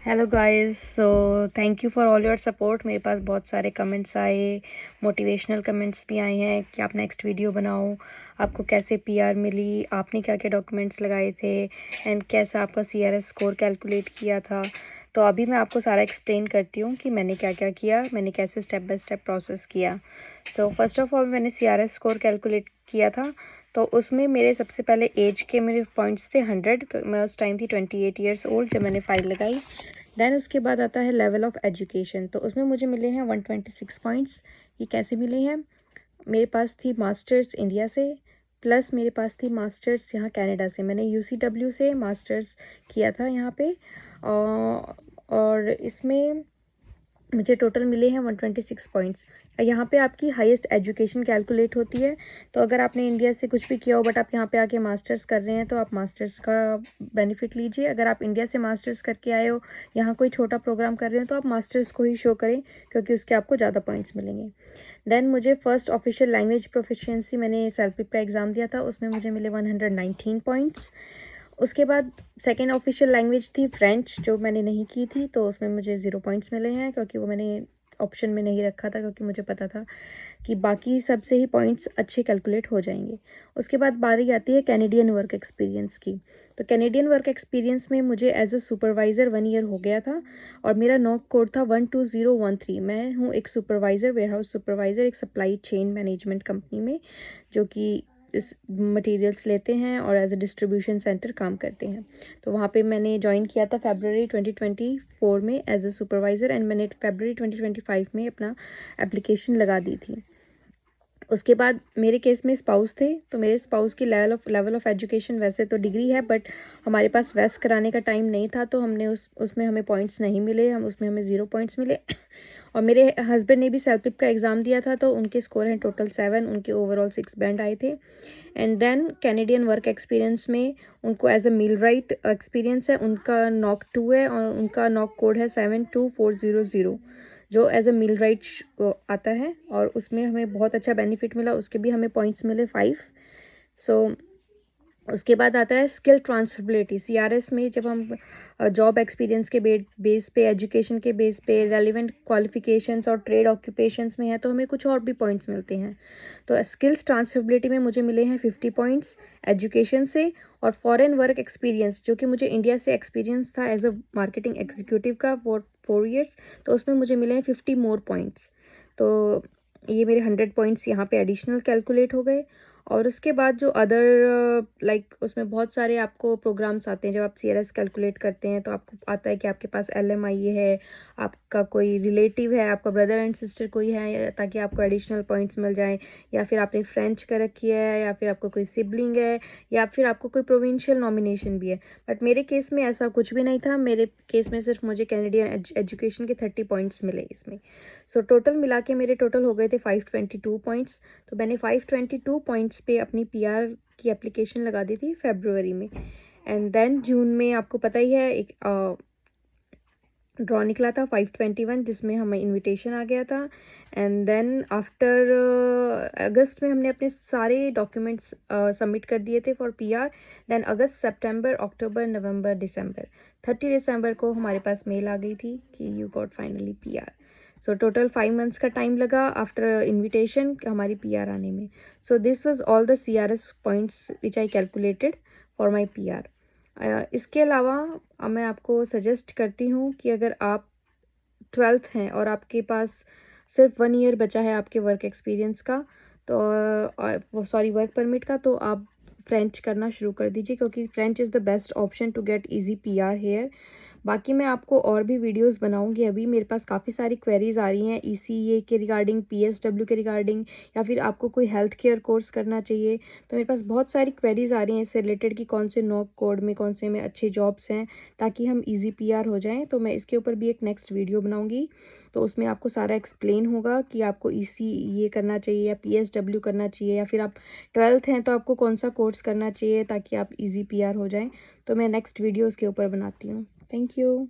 Hello guys, so thank you for all your support. मेरे पास बहुत सारे कमेंट्स आए, मोटिवेशनल कमेंट्स भी आए हैं कि आप नेक्स्ट वीडियो बनाओ, आपको कैसे पीआर मिली, आपने क्या क्या डॉक्यूमेंट्स लगाए थे एंड कैसा आपका सीआरएस स्कोर कैलकुलेट किया था। तो अभी मैं आपको सारा एक्सप्लेन करती हूँ कि मैंने क्या क्या किया, मैंने कैसे स्टेप बाय स्टेप प्रोसेस किया। सो फर्स्ट ऑफ ऑल मैंने सीआरएस स्कोर कैलकुलेट किया था। तो उसमें मेरे सबसे पहले एज के मेरे पॉइंट्स थे 100। मैं उस टाइम थी 28 ईयर्स ओल्ड जब मैंने फ़ाइल लगाई। देन उसके बाद आता है लेवल ऑफ एजुकेशन। तो उसमें मुझे मिले हैं 126 पॉइंट्स। ये कैसे मिले हैं? मेरे पास थी मास्टर्स इंडिया से, प्लस मेरे पास थी मास्टर्स यहाँ कनाडा से। मैंने यूसीडब्ल्यू से मास्टर्स किया था यहाँ पे। और इसमें मुझे टोटल मिले हैं 126 पॉइंट्स। यहाँ पे आपकी हाईएस्ट एजुकेशन कैलकुलेट होती है। तो अगर आपने इंडिया से कुछ भी किया हो बट आप यहाँ पे आके मास्टर्स कर रहे हैं तो आप मास्टर्स का बेनिफिट लीजिए। अगर आप इंडिया से मास्टर्स करके आए हो, यहाँ कोई छोटा प्रोग्राम कर रहे हो, तो आप मास्टर्स को ही शो करें क्योंकि उसके आपको ज़्यादा पॉइंट्स मिलेंगे। देन मुझे फर्स्ट ऑफिशियल लैंग्वेज प्रोफिशिएंसी, मैंने सेल्फिप का एग्ज़ाम दिया था, उसमें मुझे मिले 119 पॉइंट्स। उसके बाद सेकेंड ऑफिशियल लैंग्वेज थी फ्रेंच, जो मैंने नहीं की थी, तो उसमें मुझे 0 पॉइंट्स मिले हैं क्योंकि वो मैंने ऑप्शन में नहीं रखा था, क्योंकि मुझे पता था कि बाकी सबसे ही पॉइंट्स अच्छे कैलकुलेट हो जाएंगे। उसके बाद बारी आती है कैनेडियन वर्क एक्सपीरियंस की। तो कैनेडियन वर्क एक्सपीरियंस में मुझे एज अ सुपरवाइज़र 1 ईयर हो गया था और मेरा नॉक कोड था 12013। मैं हूँ एक सुपरवाइज़र, वेयरहाउस सुपरवाइज़र, एक सप्लाई चेन मैनेजमेंट कंपनी में, जो कि इस मटेरियल्स लेते हैं और एज अ डिस्ट्रीब्यूशन सेंटर काम करते हैं। तो वहाँ पे मैंने ज्वाइन किया था फरवरी 2024 में एज अ सुपरवाइज़र, एंड मैंने फरवरी 2025 में अपना एप्लीकेशन लगा दी थी। उसके बाद मेरे केस में स्पाउस थे, तो मेरे स्पाउस की लेवल ऑफ एजुकेशन वैसे तो डिग्री है, बट हमारे पास वेस्ट कराने का टाइम नहीं था, तो हमने उसमें हमें पॉइंट्स नहीं मिले, उसमें हमें 0 पॉइंट्स मिले। और मेरे हस्बैंड ने भी सेल्फिप का एग्ज़ाम दिया था, तो उनके स्कोर हैं टोटल 7, उनके ओवरऑल 6 बैंड आए थे। And then Canadian work experience में उनको as a millwright experience है, उनका नॉक 2 है और उनका नॉक कोड है 72400, जो एज अ मिल राइट आता है, और उसमें हमें बहुत अच्छा बेनिफिट मिला, उसके भी हमें पॉइंट्स मिले 5। सो उसके बाद आता है स्किल ट्रांसफरेबिलिटी। सीआरएस में जब हम जॉब एक्सपीरियंस के बेस पे, एजुकेशन के बेस पे, रेलिवेंट क्वालिफिकेशंस और ट्रेड ऑक्यूपेशंस में है, तो हमें कुछ और भी पॉइंट्स मिलते हैं। तो स्किल्स ट्रांसफरेबिलिटी में मुझे मिले हैं 50 पॉइंट्स एजुकेशन से। और फॉरेन वर्क एक्सपीरियंस, जो कि मुझे इंडिया से एक्सपीरियंस था एज अ मार्केटिंग एग्जीक्यूटिव का फॉर 4 ईयर्स, तो उसमें मुझे मिले हैं 50 मोर पॉइंट्स। तो ये मेरे 100 पॉइंट्स यहाँ पे एडिशनल कैलकुलेट हो गए। और उसके बाद जो अदर लाइक उसमें बहुत सारे आपको प्रोग्राम्स आते हैं। जब आप सीआरएस कैलकुलेट करते हैं तो आपको आता है कि आपके पास एलएमआई है, आपका कोई रिलेटिव है, आपका ब्रदर एंड सिस्टर कोई है, ताकि आपको एडिशनल पॉइंट्स मिल जाएं, या फिर आपने फ्रेंच कर रखी है, या फिर आपका कोई सिबलिंग है, या फिर आपको कोई प्रोविंशियल नॉमिनेशन भी है। बट मेरे केस में ऐसा कुछ भी नहीं था। मेरे केस में सिर्फ मुझे कैनेडियन एजुकेशन के 30 पॉइंट्स मिले इसमें। सो टोटल मिला के मेरे टोटल हो गए थे 522 पॉइंट्स। तो मैंने 522 पॉइंट्स पे अपनी पीआर की एप्लीकेशन लगा दी थी फरवरी में। एंड देन जून में आपको पता ही है एक ड्रॉ निकला था 521, जिसमें हमें इनविटेशन आ गया था। एंड देन आफ्टर अगस्त में हमने अपने सारे डॉक्यूमेंट्स सबमिट कर दिए थे फॉर पीआर। देन अगस्त, सितंबर, अक्टूबर, नवंबर, दिसंबर, 30 दिसंबर को हमारे पास मेल आ गई थी कि you got finally PR. So total 5 months का टाइम लगा आफ्टर इन्विटेशन हमारी पीआर आने में। So this was all the CRS points which I calculated for my PR. इसके अलावा मैं आपको सजेस्ट करती हूँ कि अगर आप 12th हैं और आपके पास सिर्फ 1 ईयर बचा है आपके वर्क एक्सपीरियंस का, तो वो सॉरी वर्क परमिट का, तो आप फ्रेंच करना शुरू कर दीजिए, क्योंकि French is the best option to get easy PR here. बाकी मैं आपको और भी वीडियोस बनाऊंगी। अभी मेरे पास काफ़ी सारी क्वेरीज आ रही हैं ईसीए के रिगार्डिंग, पीएसडब्ल्यू के रिगार्डिंग, या फिर आपको कोई हेल्थ केयर कोर्स करना चाहिए। तो मेरे पास बहुत सारी क्वेरीज आ रही हैं इससे रिलेटेड कि कौन से नॉक कोड में, कौन से में अच्छे जॉब्स हैं, ताकि हम इजी पीआर हो जाएं। तो मैं इसके ऊपर भी एक नेक्स्ट वीडियो बनाऊंगी, तो उसमें आपको सारा एक्सप्लेन होगा कि आपको ईसीए करना चाहिए या पीएसडब्ल्यू करना चाहिए, या फिर आप 12th हैं तो आपको कौन सा कोर्स करना चाहिए ताकि आप इजी पीआर हो जाएं। तो मैं नेक्स्ट वीडियो उसके ऊपर बनाती हूँ। Thank you.